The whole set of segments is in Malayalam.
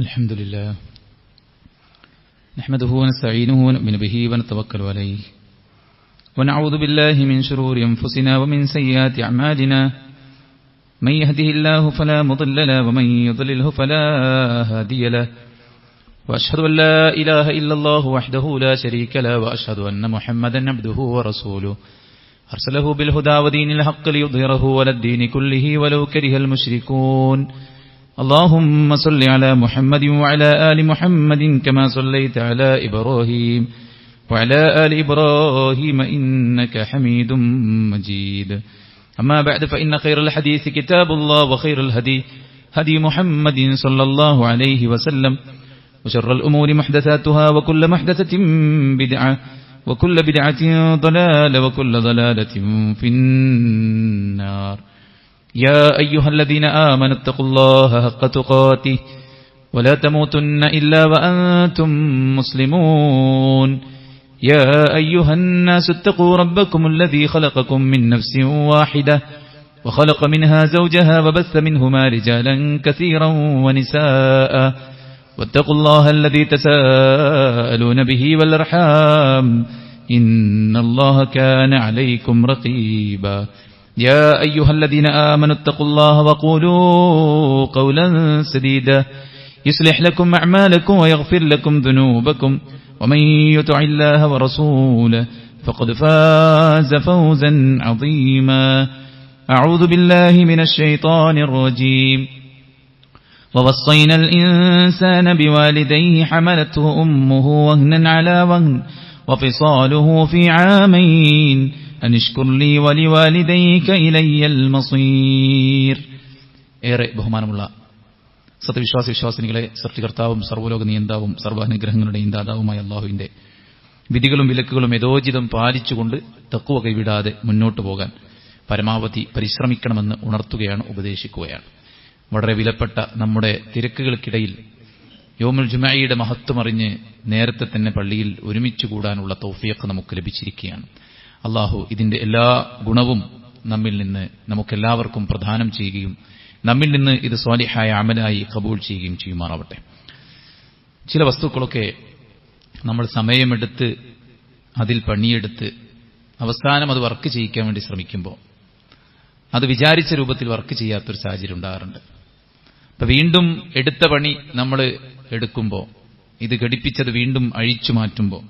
الحمد لله نحمده ونستعينه ونؤمن به ونتوكل عليه ونعوذ بالله من شرور أنفسنا ومن سيئات أعمالنا من يهده الله فلا مضل له ومن يضلله فلا هادي له وأشهد أن لا إله إلا الله وحده لا شريك له وأشهد أن محمدا عبده ورسوله أرسله بالهدى ودين الحق ليظهره على الدين كله ولو كره المشركون اللهم صل على محمد وعلى آل محمد كما صليت على إبراهيم وعلى آل إبراهيم إنك حميد مجيد أما بعد فإن خير الحديث كتاب الله وخير الهدي هدي محمد صلى الله عليه وسلم وشر الأمور محدثاتها وكل محدثة بدعة وكل بدعة ضلالة وكل ضلالة في النار يا أيها الذين آمنوا اتقوا الله حق تقاته ولا تموتن إلا وأنتم مسلمون يا أيها الناس اتقوا ربكم الذي خلقكم من نفس واحدة وخلق منها زوجها وبث منهما رجالا كثيرا ونساء واتقوا الله الذي تساءلون به والأرحام إن الله كان عليكم رقيبا يا أيها الذين آمنوا اتقوا الله وقولوا قولا سديدا يصلح لكم أعمالكم ويغفر لكم ذنوبكم ومن يطع الله ورسوله فقد فاز فوزا عظيما أعوذ بالله من الشيطان الرجيم ووصينا الإنسان بوالديه حملته أمه وهنا على وهن وفصاله في عامين അനിഷ്കുർ ലീ വലിവാലിദൈക ഇലയ്യൽ മസീർ. ഏറെ ബഹുമാനമുള്ള സത്യവിശ്വാസി വിശ്വാസിനികളെ, സൃഷ്ടികർത്താവും സർവ്വലോക നിയന്താവും സർവ്വാനുഗ്രഹങ്ങളുടെയും ദാതാവുമായ അല്ലാഹുവിന്റെ വിധികളും വിലക്കുകളും യഥോചിതം പാലിച്ചുകൊണ്ട് തഖ്വ കൈവിടാതെ മുന്നോട്ടു പോകാൻ പരമാവധി പരിശ്രമിക്കണമെന്ന് ഉണർത്തുകയാണ്, ഉപദേശിക്കുകയാണ്. വളരെ വിലപ്പെട്ട നമ്മുടെ തിരക്കുകൾക്കിടയിൽ യൗമുൽ ജുമഅയുടെ മഹത്വമറിഞ്ഞ് നേരത്തെ തന്നെ പള്ളിയിൽ ഒരുമിച്ച് കൂടാനുള്ള തൗഫീഖ് നമുക്ക് ലഭിച്ചിരിക്കുകയാണ്. അള്ളാഹു ഇതിന്റെ എല്ലാ ഗുണവും നമ്മിൽ നിന്ന് നമുക്കെല്ലാവർക്കും പ്രദാനം ചെയ്യുകയും നമ്മിൽ നിന്ന് ഇത് സ്വാലിഹായ അമലായി ഖബൂൽ ചെയ്യുകയും ചെയ്യുമാറാവട്ടെ. ചില വസ്തുക്കളൊക്കെ നമ്മൾ സമയമെടുത്ത് അതിൽ പണിയെടുത്ത് അവസാനം അത് വർക്ക് ചെയ്യിക്കാൻ വേണ്ടി ശ്രമിക്കുമ്പോൾ അത് വിചാരിച്ച രൂപത്തിൽ വർക്ക് ചെയ്യാത്തൊരു സാഹചര്യം ഉണ്ടാകാറുണ്ട്. അപ്പൊ വീണ്ടും എടുത്ത പണി നമ്മൾ എടുക്കുമ്പോൾ, ഇത് ഘടിപ്പിച്ചത് വീണ്ടും അഴിച്ചു മാറ്റുമ്പോൾ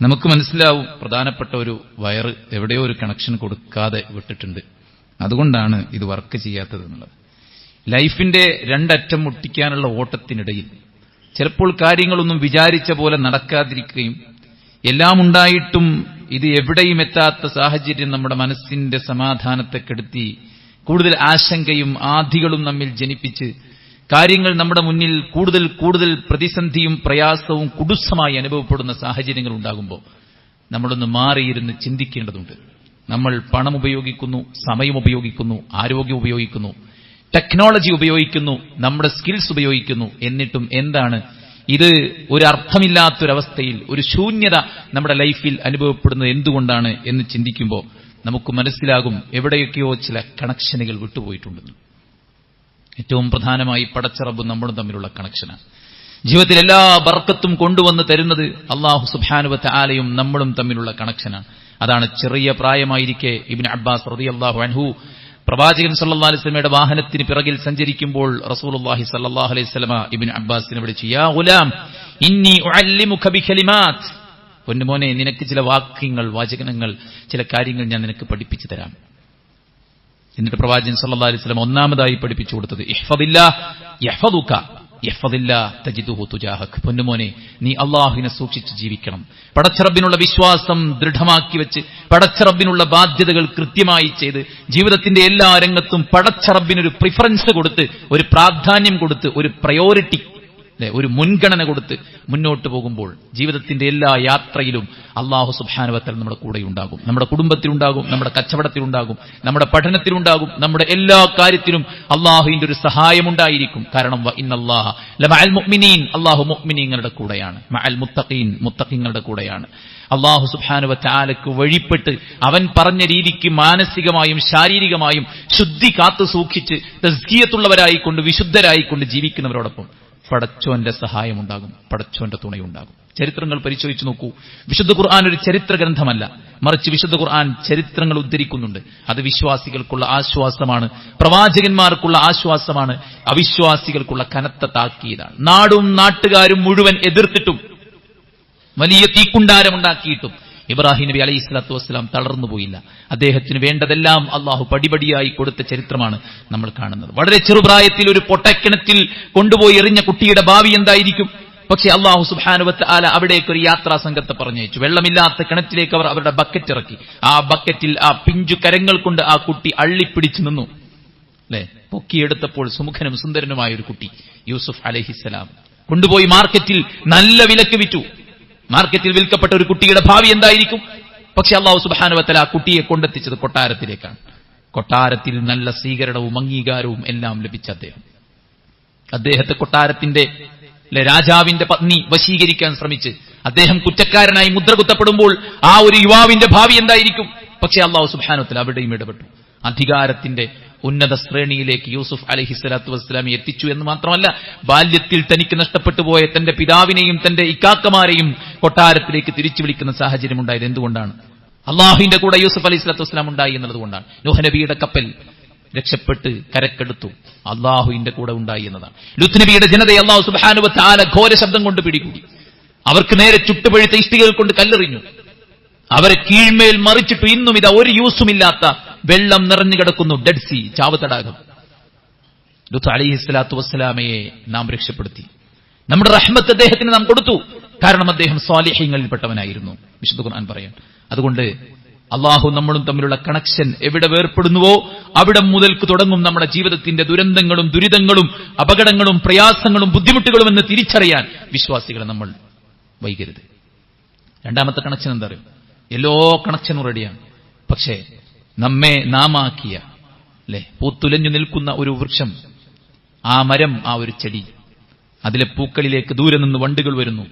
നമുക്ക് മനസ്സിലാവും പ്രധാനപ്പെട്ട ഒരു വയർ എവിടെയോ ഒരു കണക്ഷൻ കൊടുക്കാതെ വിട്ടിട്ടുണ്ട്, അതുകൊണ്ടാണ് ഇത് വർക്ക് ചെയ്യാത്തത് എന്നുള്ളത്. ലൈഫിന്റെ രണ്ടറ്റം മുട്ടിക്കാനുള്ള ഓട്ടത്തിനിടയിൽ ചിലപ്പോൾ കാര്യങ്ങളൊന്നും വിചാരിച്ച പോലെ നടക്കാതിരിക്കുകയും എല്ലാം ഉണ്ടായിട്ടും ഇത് എവിടെയും എത്താത്ത സാഹചര്യം നമ്മുടെ മനസ്സിന്റെ സമാധാനത്തെ കെടുത്തി കൂടുതൽ ആശങ്കയും ആധികളും നമ്മിൽ ജനിപ്പിച്ച് കാര്യങ്ങൾ നമ്മുടെ മുന്നിൽ കൂടുതൽ കൂടുതൽ പ്രതിസന്ധിയും പ്രയാസവും കുടുസമായി അനുഭവപ്പെടുന്ന സാഹചര്യങ്ങൾ ഉണ്ടാകുമ്പോൾ നമ്മളൊന്ന് മാറിയിരുന്ന് ചിന്തിക്കേണ്ടതുണ്ട്. നമ്മൾ പണം ഉപയോഗിക്കുന്നു, സമയം ഉപയോഗിക്കുന്നു, ആരോഗ്യം ഉപയോഗിക്കുന്നു, ടെക്നോളജി ഉപയോഗിക്കുന്നു, നമ്മുടെ സ്കിൽസ് ഉപയോഗിക്കുന്നു, എന്നിട്ടും എന്താണ് ഇത് ഒരു അർത്ഥമില്ലാത്തൊരവസ്ഥയിൽ ഒരു ശൂന്യത നമ്മുടെ ലൈഫിൽ അനുഭവപ്പെടുന്നത് എന്തുകൊണ്ടാണ് എന്ന് ചിന്തിക്കുമ്പോൾ നമുക്ക് മനസ്സിലാകും എവിടെയൊക്കെയോ ചില കണക്ഷനുകൾ വിട്ടുപോയിട്ടുണ്ടെന്ന്. ഏറ്റവും പ്രധാനമായി പടച്ച റബ്ബും നമ്മളും തമ്മിലുള്ള കണക്ഷനാണ്. ജീവിതത്തിൽ എല്ലാ ബർക്കത്തും കൊണ്ടുവന്ന് തരുന്നത് അല്ലാഹു സുബ്ഹാനഹു വ തആലയും നമ്മളും തമ്മിലുള്ള കണക്ഷനാണ്. അതാണ് ചെറിയ പ്രായമായിരിക്കെ ഇബ്നു അബ്ബാസ് റളിയല്ലാഹു അൻഹു പ്രവാചകൻ സല്ലല്ലാഹു അലൈഹി വസല്ലമയുടെ വാഹനത്തിന് പിറകിൽ സഞ്ചരിക്കുമ്പോൾ റസൂലുള്ളാഹി സല്ലല്ലാഹു അലൈഹി വസല്ലമ ഇബ്നു അബ്ബാസിനെ വിളിച്ചു, യാ ഗുലാം ഇന്നി ഉഅല്ലിമുക ബികലിമാത്ത്, പൊന്നുമോനെ നിനക്ക് ചില വാചകങ്ങൾ ചില കാര്യങ്ങൾ ഞാൻ നിനക്ക് പഠിപ്പിച്ചു തരാം. എന്നിട്ട് പ്രവാചകൻ സല്ലല്ലാഹു അലൈഹി വസല്ലം ഒന്നാമതായി പഠിപ്പിച്ചു കൊടുത്തത് ഇഹ്ഫദില്ലാഹ് യഹ്ഫദുക യഹ്ഫദില്ലാഹ് തജിദുഹു തുജാഹക്. പൊന്നുമോനെ നീ അല്ലാഹുവിനെ സൂക്ഷിച്ച് ജീവിക്കണം. പടച്ചറബിനുള്ള വിശ്വാസം ദൃഢമാക്കി വെച്ച് പടച്ചറബിനുള്ള ബാധ്യതകൾ കൃത്യമായി ചെയ്ത് ജീവിതത്തിന്റെ എല്ലാ രംഗത്തും പടച്ചറബിനൊരു പ്രിഫറൻസ് കൊടുത്ത്, ഒരു പ്രാധാന്യം കൊടുത്ത്, ഒരു പ്രയോറിറ്റി, ഒരു മുൻഗണന കൊടുത്ത് മുന്നോട്ട് പോകുമ്പോൾ ജീവിതത്തിന്റെ എല്ലാ യാത്രയിലും അല്ലാഹു സുബ്ഹാനഹു വ തആല നമ്മുടെ കൂടെ ഉണ്ടാകും, നമ്മുടെ കുടുംബത്തിലുണ്ടാകും, നമ്മുടെ കച്ചവടത്തിലുണ്ടാകും, നമ്മുടെ പഠനത്തിലുണ്ടാകും, നമ്മുടെ എല്ലാ കാര്യത്തിലും അല്ലാഹുവിന്റെ ഒരു സഹായമുണ്ടായിരിക്കും. കാരണം വ ഇന്നല്ലാഹ ലമഅൽ മുഅ്മിനീൻ, അല്ലാഹു മുഅ്മിനീങ്ങളുടെ കൂടെയാണ്, മഅൽ മുത്തഖീൻ, മുത്തഖീങ്ങളുടെ കൂടെയാണ്. അല്ലാഹു സുബ്ഹാനഹു വ തആലക്ക് വഴിപ്പെട്ട് അവൻ പറഞ്ഞ രീതിക്ക് മാനസികമായും ശാരീരികമായും ശുദ്ധി കാത്തു സൂക്ഷിച്ച് തസ്കിയത്തുള്ളവരായിക്കൊണ്ട് വിശുദ്ധരായിക്കൊണ്ട് ജീവിക്കുന്നവരോടൊപ്പം പടച്ചോന്റെ സഹായമുണ്ടാകും, പടച്ചോന്റെ തുണയുണ്ടാകും. ചരിത്രങ്ങൾ പരിശോധിച്ചു നോക്കൂ. വിശുദ്ധ ഖുർആൻ ഒരു ചരിത്ര ഗ്രന്ഥമല്ല, മറിച്ച് വിശുദ്ധ ഖുർആൻ ചരിത്രങ്ങൾ ഉദ്ധരിക്കുന്നുണ്ട്. അത് വിശ്വാസികൾക്കുള്ള ആശ്വാസമാണ്, പ്രവാചകന്മാർക്കുള്ള ആശ്വാസമാണ്, അവിശ്വാസികൾക്കുള്ള കനത്ത താക്കീതാണ്. നാടും നാട്ടുകാരും മുഴുവൻ എതിർത്തിട്ടും വലിയ തീക്കുണ്ടാരമുണ്ടാക്കിയിട്ടും ഇബ്രാഹിം നബി അലൈഹി സ്വലാത്തു വസ്സലാം തളർന്നു പോയില്ല. അദ്ദേഹത്തിന് വേണ്ടതെല്ലാം അള്ളാഹു പടിപടിയായി കൊടുത്ത ചരിത്രമാണ് നമ്മൾ കാണുന്നത്. വളരെ ചെറുപ്രായത്തിൽ ഒരു പൊട്ടക്കിണറ്റിൽ കൊണ്ടുപോയി എറിഞ്ഞ കുട്ടിയുടെ ഭാവി എന്തായിരിക്കും? പക്ഷെ അള്ളാഹു സുബ്ഹാനഹു വ തആല അവിടേക്ക് ഒരു യാത്രാ സംഘത്തെ പറഞ്ഞയച്ചു. വെള്ളമില്ലാത്ത കിണറ്റിലേക്ക് അവർ അവരുടെ ബക്കറ്റ് ഇറക്കി. ആ ബക്കറ്റിൽ ആ പിഞ്ചു കരങ്ങൾ കൊണ്ട് ആ കുട്ടി അള്ളിപ്പിടിച്ചു നിന്നു. അല്ലെ, പൊക്കിയെടുത്തപ്പോൾ സുമുഖനും സുന്ദരനുമായ ഒരു കുട്ടി യൂസുഫ് അലൈഹിസ്സലാം കൊണ്ടുപോയി മാർക്കറ്റിൽ നല്ല വിലക്ക് വിറ്റു. മാർക്കറ്റിൽ വിൽക്കപ്പെട്ട ഒരു കുട്ടിയുടെ ഭാവി എന്തായിരിക്കും? പക്ഷെ അല്ലാഹു സുബ്ഹാനഹു വ തആല ആ കുട്ടിയെ കൊണ്ടെത്തിച്ചത് കൊട്ടാരത്തിലേക്കാണ്. കൊട്ടാരത്തിൽ നല്ല സ്വീകരണവും അംഗീകാരവും എല്ലാം ലഭിച്ച അദ്ദേഹത്തെ കൊട്ടാരത്തിന്റെ രാജാവിന്റെ പത്നി വശീകരിക്കാൻ ശ്രമിച്ച് അദ്ദേഹം കുറ്റക്കാരനായി മുദ്ര കുത്തപ്പെടുമ്പോൾ ആ ഒരു യുവാവിന്റെ ഭാവി എന്തായിരിക്കും? പക്ഷെ അല്ലാഹു സുബ്ഹാനഹു വ തആല അവിടെയും ഇടപെട്ടു. അധികാരത്തിന്റെ ഉന്നത ശ്രേണിയിലേക്ക് യൂസുഫ് അലൈഹിസ്സലാത്തു വസ്സലാമെ എത്തിച്ചു എന്ന് മാത്രമല്ല, ബാല്യത്തിൽ തനിക്ക് നഷ്ടപ്പെട്ടു പോയ തന്റെ പിതാവിനെയും തന്റെ ഇക്കാക്കമാരെയും കൊട്ടാരത്തിലേക്ക് തിരിച്ചു വിളിക്കുന്ന സാഹചര്യം ഉണ്ടായത് എന്തുകൊണ്ടാണ്? അള്ളാഹുവിന്റെ കൂടെ യൂസുഫ് അലൈഹിസ്സലാത്തു വസ്സലാം ഉണ്ടായി എന്നുള്ളതുകൊണ്ടാണ്. നൂഹ് നബിയുടെ കപ്പൽ രക്ഷപ്പെട്ട് കരക്കെടുത്തു, അള്ളാഹുവിന്റെ കൂടെ ഉണ്ടായി എന്നതാണ്. ലൂത്ത് നബിയുടെ ജനതയെ അല്ലാഹു സുബ്ഹാനഹു വ തആല ഘോര ശബ്ദം കൊണ്ട് പിടികൂടി. അവർക്ക് നേരെ ചുട്ടുപഴുത്ത ഇഷ്ടികകൾ കൊണ്ട് കല്ലെറിഞ്ഞു. അവരെ കീഴ്മേൽ മറിച്ചിട്ടു. ഇന്നും ഇതാ ഒരു യൂസുമില്ലാത്ത വെള്ളം നിറഞ്ഞു കിടക്കുന്നു, ഡെഡ് സീ, ചാവുതടാകം. ലൂത്ത് അലൈഹിസ്സലാത്തു വസ്സലാമയെ നാം രക്ഷപ്പെടുത്തി. നമ്മുടെ റഹ്മത്ത് അദ്ദേഹത്തിന് നാം കൊടുത്തു. കാരണം അദ്ദേഹം സ്വാലിഹീങ്ങളിൽപ്പെട്ടവനായിരുന്നു, വിശുദ്ധ ഖുർആൻ പറയാൻ. അതുകൊണ്ട് അള്ളാഹു നമ്മളും തമ്മിലുള്ള കണക്ഷൻ എവിടെ വേർപ്പെടുന്നുവോ അവിടെ മുതൽക്ക് തുടങ്ങും നമ്മുടെ ജീവിതത്തിന്റെ ദുരന്തങ്ങളും ദുരിതങ്ങളും അപകടങ്ങളും പ്രയാസങ്ങളും ബുദ്ധിമുട്ടുകളും എന്ന് തിരിച്ചറിയാൻ വിശ്വാസികളെ നമ്മൾ വൈകരുത്. രണ്ടാമത്തെ കണക്ഷൻ എന്താ പറയുക? എല്ലാ കണക്ഷനും റെഡിയാണ്. പക്ഷേ നമ്മെ നാമാക്കിയ പൂത്തുലഞ്ഞു നിൽക്കുന്ന ഒരു വൃക്ഷം, ആ മരം, ആ ഒരു ചെടി, അതിലെ പൂക്കളിലേക്ക് ദൂരെ നിന്ന് വണ്ടുകൾ വരുന്നു.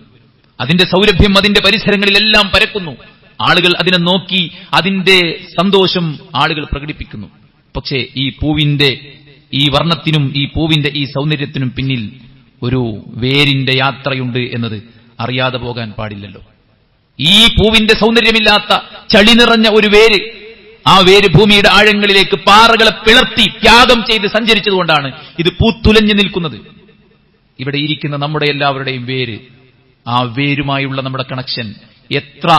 അതിന്റെ സൗരഭ്യം അതിന്റെ പരിസരങ്ങളിലെല്ലാം പരക്കുന്നു. ആളുകൾ അതിനെ നോക്കി അതിന്റെ സന്തോഷം ആളുകൾ പ്രകടിപ്പിക്കുന്നു. പക്ഷേ ഈ പൂവിന്റെ ഈ വർണ്ണത്തിനും ഈ പൂവിന്റെ ഈ സൗന്ദര്യത്തിനും പിന്നിൽ ഒരു വേരിന്റെ യാത്രയുണ്ട് എന്നത് അറിയാതെ പോകാൻ പാടില്ലല്ലോ. ഈ പൂവിന്റെ സൗന്ദര്യമില്ലാത്ത ചളി നിറഞ്ഞ ഒരു വേര്, ആ വേര് ഭൂമിയുടെ ആഴങ്ങളിലേക്ക് പാറകളെ പിളർത്തി ത്യാഗം ചെയ്ത് സഞ്ചരിച്ചതുകൊണ്ടാണ് ഇത് പൂത്തുലഞ്ഞു നിൽക്കുന്നത്. ഇവിടെ ഇരിക്കുന്ന നമ്മുടെ എല്ലാവരുടെയും വേര്, ആ വേരുമായുള്ള നമ്മുടെ കണക്ഷൻ എത്ര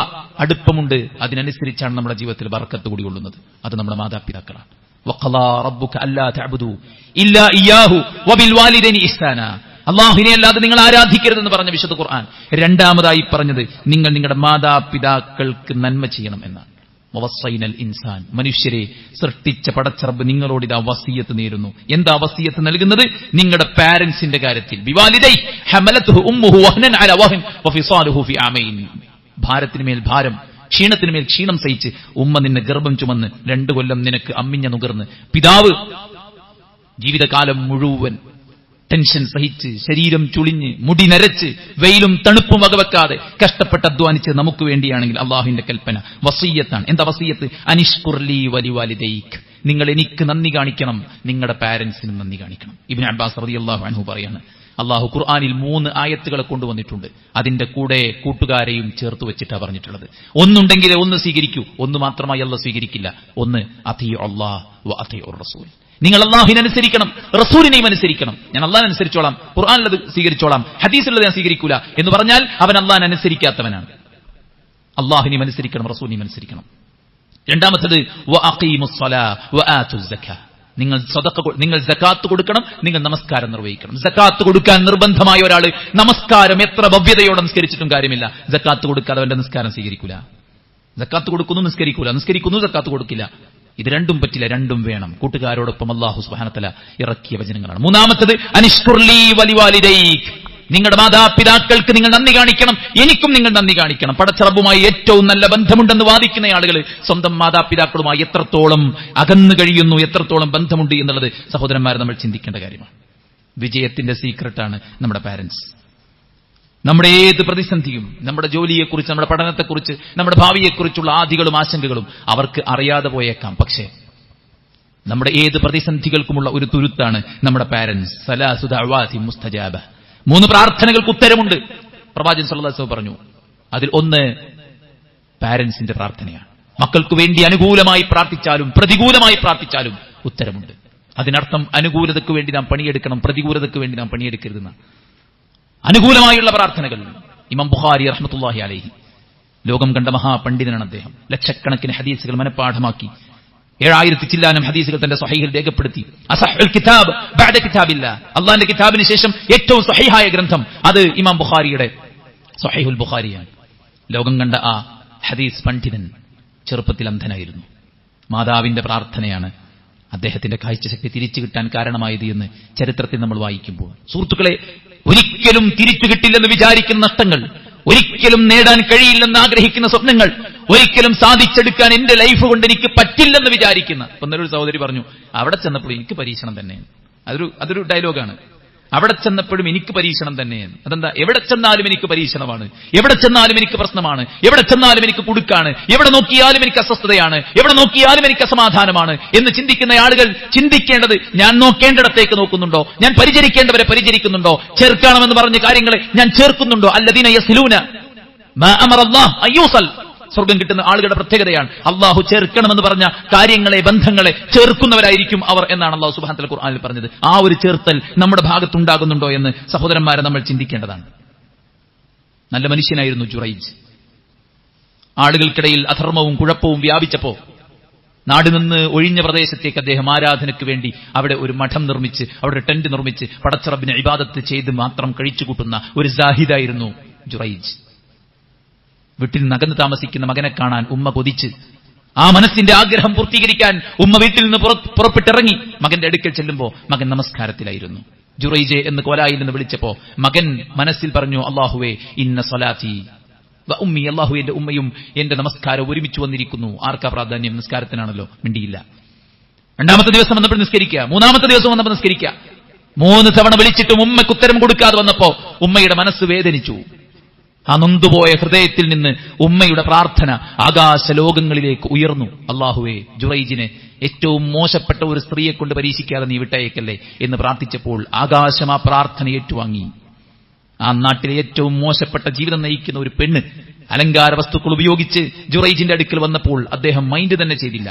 അടുപ്പമുണ്ട്, അതിനനുസരിച്ചാണ് നമ്മുടെ ജീവിതത്തിൽ ബർക്കത്ത് കൂടികൊള്ളുന്നത്. അത് നമ്മുടെ മാതാപിതാക്കളാണ്. വഖളാ റബ്ബുക അല്ലാ തഅബുദു ഇല്ലാ ഇയ്യാഹു വബിൽ വാലിദൈനി ഇഹ്സാനാ. അല്ലാഹുവിനെ അല്ലാതെ നിങ്ങൾ ആരാധിക്കരുതെന്ന് പറഞ്ഞ വിശുദ്ധ ഖുർആൻ രണ്ടാമതായി പറഞ്ഞത് നിങ്ങൾ നിങ്ങളുടെ മാതാപിതാക്കൾക്ക് നന്മ ചെയ്യണം എന്നാണ്. വവസ്സൈനൽ ഇൻസാൻ, മനുഷ്യരെ സൃഷ്ടിച്ച പടച്ചറബ് നിങ്ങളോട് ഇതാ വസിയത്ത് നേരുന്നു. എന്താ വസിയത്ത് നൽകുന്നത്? നിങ്ങളുടെ പാരന്റ്സിന്റെ കാര്യത്തിൽ. ബിവാലിദൈ ഹമലതുഹു ഉമ്മുഹു വഹ്നൻ അലാ വഹ്ൻ വഫിസാലുഹു ഫി ആമൈൻ. ഭാരത്തിനുമേൽ ഭാരം, ക്ഷീണത്തിനുമേൽ ക്ഷീണം സഹിച്ച് ഉമ്മ നിന്നെ ഗർഭം ചുമന്ന് 2 കൊല്ലം നിനക്ക് അമ്മിഞ്ഞ നുകർന്ന്, പിതാവ് ജീവിതകാലം മുഴുവൻ ടെൻഷൻ സഹിച്ച് ശരീരം ചുളിഞ്ഞ് മുടി നരച്ച് വെയിലും തണുപ്പും വകവെക്കാതെ കഷ്ടപ്പെട്ട് അധ്വാനിച്ച് നമുക്ക് വേണ്ടിയാണെങ്കിൽ അള്ളാഹുവിന്റെ കൽപ്പന വസിയ്യത്താണ്. എന്താ വസിയ്യത്ത്? അനിഷ്കുർലി വലിവാലിദൈക്, നിങ്ങൾ എനിക്ക് നന്ദി കാണിക്കണം, നിങ്ങളുടെ പാരന്റ്സിനും നന്ദി കാണിക്കണം. ഇബ്നു അബ്ബാസ് റളിയല്ലാഹു അൻഹു പറയാണ്, അള്ളാഹു ഖുർആനിൽ 3 ആയത്തുകളെ കൊണ്ടുവന്നിട്ടുണ്ട്. അതിന്റെ കൂടെ കൂട്ടുകാരെയും ചേർത്ത് വെച്ചിട്ടാണ് പറഞ്ഞിട്ടുള്ളത്. ഒന്നുണ്ടെങ്കിൽ ഒന്ന് സ്വീകരിക്കൂ, ഒന്ന് മാത്രമായി അല്ലാഹ് സ്വീകരിക്കില്ല. ഒന്ന് അത്തിഉ അല്ലാഹ് വ അത്തിഉർ റസൂൽ, നിങ്ങൾ അള്ളാഹുവിനെ അനുസരിക്കണം, റസൂലിനെയും അനുസരിക്കണം. ഞാൻ അള്ളാഹിനെ അനുസരിച്ചോളാം, ഖുർആനിലത് സ്വീകരിച്ചോളാം, ഹദീസിലുള്ളത് ഞാൻ സ്വീകരിക്കൂല എന്ന് പറഞ്ഞാൽ അവൻ അള്ളാഹിനെ അനുസരിക്കാത്തവനാണ്. അള്ളാഹിനെയും അനുസരിക്കണം, റസൂലിനെയും അനുസരിക്കണം. രണ്ടാമത്തേത് വ അഖീമുസ് സ്വലാ വ ആതുസ് സക്കാ, നിങ്ങൾ സകാത്ത് കൊടുക്കണം, നിങ്ങൾ നമസ്കാരം നിർവഹിക്കണം. സകാത്ത് കൊടുക്കാൻ നിർബന്ധമായ ഒരാൾ നമസ്കാരം എത്ര ഭവ്യതയോടെ നിസ്കരിച്ചിട്ടും കാര്യമില്ല. സകാത്ത് കൊടുക്കാതെ അവന്റെ നിസ്കാരം സ്വീകരിക്കൂല. സകാത്ത് കൊടുക്കുന്നു, നിസ്കരിക്കൂല, നിസ്കരിക്കുന്നു, സകാത്ത് കൊടുക്കില്ല. ഇത് രണ്ടും പറ്റില്ല, രണ്ടും വേണം. കൂട്ടുകാരോടൊപ്പം അല്ലാഹു സുബ്ഹാനഹു വ തആല ഇറക്കിയ വചനങ്ങളാണ്. മൂന്നാമത്തേത് അനിഷ്കുർലി വലിവാലിദൈക്, നിങ്ങളുടെ മാതാപിതാക്കൾക്ക് നിങ്ങൾ നന്ദി കാണിക്കണം, എനിക്കും നിങ്ങൾ നന്ദി കാണിക്കണം. പടച്ചറബുമായി ഏറ്റവും നല്ല ബന്ധമുണ്ടെന്ന് വാദിക്കുന്ന ആളുകൾ സ്വന്തം മാതാപിതാക്കളുമായി എത്രത്തോളം അകന്നു കഴിയുന്നു, എത്രത്തോളം ബന്ധമുണ്ട് എന്നുള്ളത് സഹോദരന്മാരെ നമ്മൾ ചിന്തിക്കേണ്ട കാര്യമാണ്. വിജയത്തിന്റെ സീക്രട്ടാണ് നമ്മുടെ പാരന്റ്സ്. നമ്മുടെ ഏത് പ്രതിസന്ധിയും, നമ്മുടെ ജോലിയെക്കുറിച്ച്, നമ്മുടെ പഠനത്തെക്കുറിച്ച്, നമ്മുടെ ഭാവിയെക്കുറിച്ചുള്ള ആധികളും ആശങ്കകളും അവർക്ക് അറിയാതെ പോയേക്കാം. പക്ഷേ നമ്മുടെ ഏത് പ്രതിസന്ധികൾക്കുമുള്ള ഒരു തുരുത്താണ് നമ്മുടെ പാരന്റ്സ്. സലാസു ദഅവാതി മുസ്തജാബ, 3 പ്രാർത്ഥനകൾക്ക് ഉത്തരമുണ്ട് പ്രവാചകൻ സല്ലല്ലാഹു അലൈഹി വസല്ലം പറഞ്ഞു. അതിൽ ഒന്ന് പാരന്റ്സിന്റെ പ്രാർത്ഥനയാണ്. മക്കൾക്ക് വേണ്ടി അനുകൂലമായി പ്രാർത്ഥിച്ചാലും പ്രതികൂലമായി പ്രാർത്ഥിച്ചാലും ഉത്തരമുണ്ട്. അതിനർത്ഥം അനുകൂലതയ്ക്ക് വേണ്ടി നാം പണിയെടുക്കണം, പ്രതികൂലതയ്ക്ക് വേണ്ടി നാം പണിയെടുക്കരുതെന്ന്. അനുകൂലമായുള്ള പ്രാർത്ഥനകൾ. ഇമാം ബുഖാരി റഹ്മത്തുള്ളാഹി അലൈഹി ലോകം കണ്ട മഹാപണ്ഡിതനാണ് അദ്ദേഹം. ലക്ഷക്കണക്കിന് ഹദീസുകൾ മനഃപാഠമാക്കി 7000 ചില്ലാനം ഹദീസുകൾ തന്റെ സ്വഹീഹിൽ രേഖപ്പെടുത്തി. അസഹുൽ കിതാബ് ബഅദ കിതാബില്ലാ, അല്ലാഹുവിന്റെ കിതാബിന് ശേഷം ഏറ്റവും സ്വഹീഹായ ഗ്രന്ഥം അത് ഇമാം ബുഖാരിയുടെ സ്വഹീഹുൽ ബുഖാരിയാണ്. ലോകം കണ്ട ആ ഹദീസ് പണ്ഡിതൻ ചെറുപ്പത്തിൽ അന്ധനായിരുന്നു. മാതാവിന്റെ പ്രാർത്ഥനയാണ് അദ്ദേഹത്തിന്റെ കാഴ്ചശക്തി തിരിച്ചു കിട്ടാൻ കാരണമായത് എന്ന് ചരിത്രത്തിൽ നമ്മൾ വായിക്കുമ്പോൾ, സുഹൃത്തുക്കളെ, ഒരിക്കലും തിരിച്ചു കിട്ടില്ലെന്ന് വിചാരിക്കുന്ന നഷ്ടങ്ങൾ, ഒരിക്കലും നേടാൻ കഴിയില്ലെന്ന് ആഗ്രഹിക്കുന്ന സ്വപ്നങ്ങൾ, ഒരിക്കലും സാധിച്ചെടുക്കാൻ എന്റെ ലൈഫ് കൊണ്ട് എനിക്ക് പറ്റില്ലെന്ന് വിചാരിക്കുന്ന. ഒന്നൊരു സഹോദരി പറഞ്ഞു, അവിടെ ചെന്നപ്പോൾ എനിക്ക് പരീക്ഷണം തന്നെ. അതൊരു ഡയലോഗാണ്. അവിടെ ചെന്നപ്പോഴും എനിക്ക് പരീക്ഷണം തന്നെയാണ്. അതെന്താ? എവിടെ ചെന്നാലും എനിക്ക് പരീക്ഷണമാണ്, എവിടെ ചെന്നാലും എനിക്ക് പ്രശ്നമാണ്, എവിടെ ചെന്നാലും എനിക്ക് കുടുക്കാണ്, എവിടെ നോക്കിയാലും എനിക്ക് അസ്വസ്ഥതയാണ്, എവിടെ നോക്കിയാലും എനിക്ക് അസമാധാനമാണ് എന്ന് ചിന്തിക്കുന്ന ആളുകൾ ചിന്തിക്കേണ്ടത്, ഞാൻ നോക്കേണ്ടിടത്തേക്ക് നോക്കുന്നുണ്ടോ, ഞാൻ പരിചരിക്കേണ്ടവരെ പരിചരിക്കുന്നുണ്ടോ, ചേർക്കണമെന്ന് പറഞ്ഞ കാര്യങ്ങളെ ഞാൻ ചേർക്കുന്നുണ്ടോ? അല്ലദീന യസ്ലൂന മാ അമറല്ലാഹു അയ്യൂസൽ. സ്വർഗം കിട്ടുന്ന ആളുകളുടെ പ്രത്യേകതയാണ് അള്ളാഹു ചേർക്കണമെന്ന് പറഞ്ഞ കാര്യങ്ങളെ, ബന്ധങ്ങളെ ചേർക്കുന്നവരായിരിക്കും അവർ എന്നാണ് അള്ളാഹു സുബ്ഹാനഹു വ തആല ഖുർആനിൽ പറഞ്ഞത്. ആ ഒരു ചേർത്തൽ നമ്മുടെ ഭാഗത്തുണ്ടാകുന്നുണ്ടോ എന്ന് സഹോദരന്മാരെ നമ്മൾ ചിന്തിക്കേണ്ടതാണ്. നല്ല മനുഷ്യനായിരുന്നു ജുറൈജ്. ആളുകൾക്കിടയിൽ അധർമ്മവും കുഴപ്പവും വ്യാപിച്ചപ്പോ നാട് നിന്ന് ഒഴിഞ്ഞ പ്രദേശത്തേക്ക് അദ്ദേഹം ആരാധനയ്ക്ക് വേണ്ടി അവിടെ ഒരു മഠം നിർമ്മിച്ച്, അവിടെ ടെന്റ് നിർമ്മിച്ച് പടച്ചറബിനെ ഇബാദത്ത് ചെയ്ത് മാത്രം കഴിച്ചുകൂട്ടുന്ന ഒരു സാഹിദായിരുന്നു ജുറൈജ്. വീട്ടിൽ നകന്ന് താമസിക്കുന്ന മകനെ കാണാൻ ഉമ്മ കൊതിച്ച്, ആ മനസ്സിന്റെ ആഗ്രഹം പൂർത്തീകരിക്കാൻ ഉമ്മ വീട്ടിൽ നിന്ന് പുറപ്പെട്ടിറങ്ങി മകന്റെ അടുക്കൽ ചെല്ലുമ്പോ മകൻ നമസ്കാരത്തിലായിരുന്നു. ജുറൈജെ എന്ന് കോലായിൽ നിന്ന് വിളിച്ചപ്പോ മകൻ മനസ്സിൽ പറഞ്ഞു, അല്ലാഹുവേ ഇന്ന സ്വലാത്തി വ ഉമ്മി, അല്ലാഹു എന്റെ ഉമ്മയും എന്റെ നമസ്കാരം ഒരുമിച്ച് വന്നിരിക്കുന്നു. ആർക്കാ പ്രാധാന്യം? നിസ്കാരത്തിനാണല്ലോ. മിണ്ടിയില്ല. 2ാമത്തെ ദിവസം വന്നപ്പോൾ നിസ്കരിക്കുക, 3ാമത്തെ ദിവസം വന്നപ്പോൾ നിസ്കരിക്കുക. 3 തവണ വിളിച്ചിട്ടും ഉമ്മയ്ക്ക് ഉത്തരം കൊടുക്കാതെ വന്നപ്പോ ഉമ്മയുടെ മനസ്സ് വേദനിച്ചു. ആ നൊന്തുപോയ ഹൃദയത്തിൽ നിന്ന് ഉമ്മയുടെ പ്രാർത്ഥന ആകാശലോകങ്ങളിലേക്ക് ഉയർന്നു. അല്ലാഹുവേ, ജുറൈജിനെ ഏറ്റവും മോശപ്പെട്ട ഒരു സ്ത്രീയെ കൊണ്ട് പരീക്ഷിക്കാതെ നീ വിട്ടയക്കല്ലേ എന്ന് പ്രാർത്ഥിച്ചപ്പോൾ ആകാശം ആ പ്രാർത്ഥന ഏറ്റുവാങ്ങി. ആ നാട്ടിലെ ഏറ്റവും മോശപ്പെട്ട ജീവിതം നയിക്കുന്ന ഒരു പെണ്ണ് അലങ്കാര വസ്തുക്കൾ ഉപയോഗിച്ച് ജുറൈജിന്റെ അടുക്കൽ വന്നപ്പോൾ അദ്ദേഹം മൈൻഡ് തന്നെ ചെയ്തില്ല.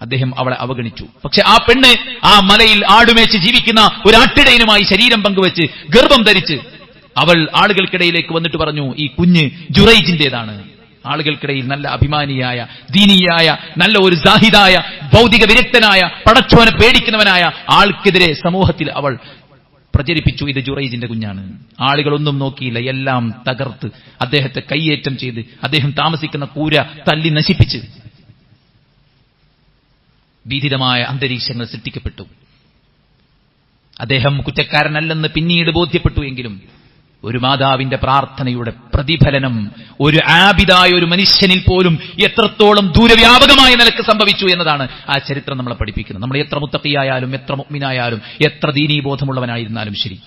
അദ്ദേഹം അവളെ അവഗണിച്ചു. പക്ഷെ ആ പെണ്ണ് ആ മലയിൽ ആടുമേച്ച് ജീവിക്കുന്ന ഒരു ആട്ടിടയനുമായി ശരീരം പങ്കുവെച്ച് ഗർഭം ധരിച്ച് അവൾ ആളുകൾക്കിടയിലേക്ക് വന്നിട്ട് പറഞ്ഞു, ഈ കുഞ്ഞ് ജുറൈജിന്റേതാണ്. ആളുകൾക്കിടയിൽ നല്ല അഭിമാനിയായ, ദീനിയായ, നല്ല ഒരു സാഹിദായ, ഭൗതിക വിരക്തനായ, പടച്ചോനെ പേടിക്കുന്നവനായ ആൾക്കെതിരെ സമൂഹത്തിൽ അവൾ പ്രചരിപ്പിച്ചു, ഇത് ജുറൈജിന്റെ കുഞ്ഞാണ്. ആളുകളൊന്നും നോക്കിയില്ല, എല്ലാം തകർത്ത് അദ്ദേഹത്തെ കയ്യേറ്റം ചെയ്ത് അദ്ദേഹം താമസിക്കുന്ന കൂര തല്ലി നശിപ്പിച്ച് ഭീതിതമായ അന്തരീക്ഷങ്ങൾ സൃഷ്ടിക്കപ്പെട്ടു. അദ്ദേഹം കുറ്റക്കാരനല്ലെന്ന് പിന്നീട് ബോധ്യപ്പെട്ടു. എങ്കിലും ഒരു മാതാവിന്റെ പ്രാർത്ഥനയുടെ പ്രതിഫലനം ഒരു ആബിദായ ഒരു മനുഷ്യനിൽ പോലും എത്രത്തോളം ദൂരവ്യാപകമായ നിലക്ക് സംഭവിച്ചു എന്നതാണ് ആ ചരിത്രം നമ്മളെ പഠിപ്പിക്കുന്നത്. നമ്മൾ എത്ര മുത്തഖിയായാലും, എത്ര മുഅ്മിനായാലും, എത്ര ദീനീബോധമുള്ളവനായിരുന്നാലും ശരി,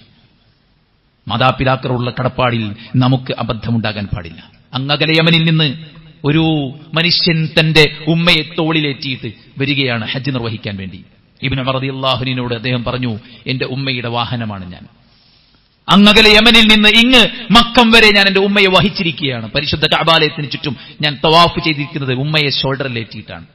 മാതാപിതാക്കളുള്ള കടപ്പാടിൽ നമുക്ക് അബദ്ധമുണ്ടാകാൻ പാടില്ല. അങ്ങകലെ യമനിൽ നിന്ന് ഒരു മനുഷ്യൻ തന്റെ ഉമ്മയെ തോളിലേറ്റിയിട്ട് വരികയാണ് ഹജ്ജ് നിർവഹിക്കാൻ വേണ്ടി. ഇബ്നു ഉമർ റളിയല്ലാഹു അൻഹുവിനോട് അദ്ദേഹം പറഞ്ഞു, എന്റെ ഉമ്മയുടെ വാഹനമാണ് ഞാൻ. അങ്ങകലെ യമനിൽ നിന്ന് ഇങ്ങ് മക്കം വരെ ഞാൻ എന്റെ ഉമ്മയെ വഹിച്ചിരിക്കുകയാണ്. പരിശുദ്ധ കഅബാലയത്തിന് ചുറ്റും ഞാൻ തവാഫ് ചെയ്തിരിക്കുന്നത് ഉമ്മയെ ഷോൾഡറിലേറ്റിയിട്ടാണ്.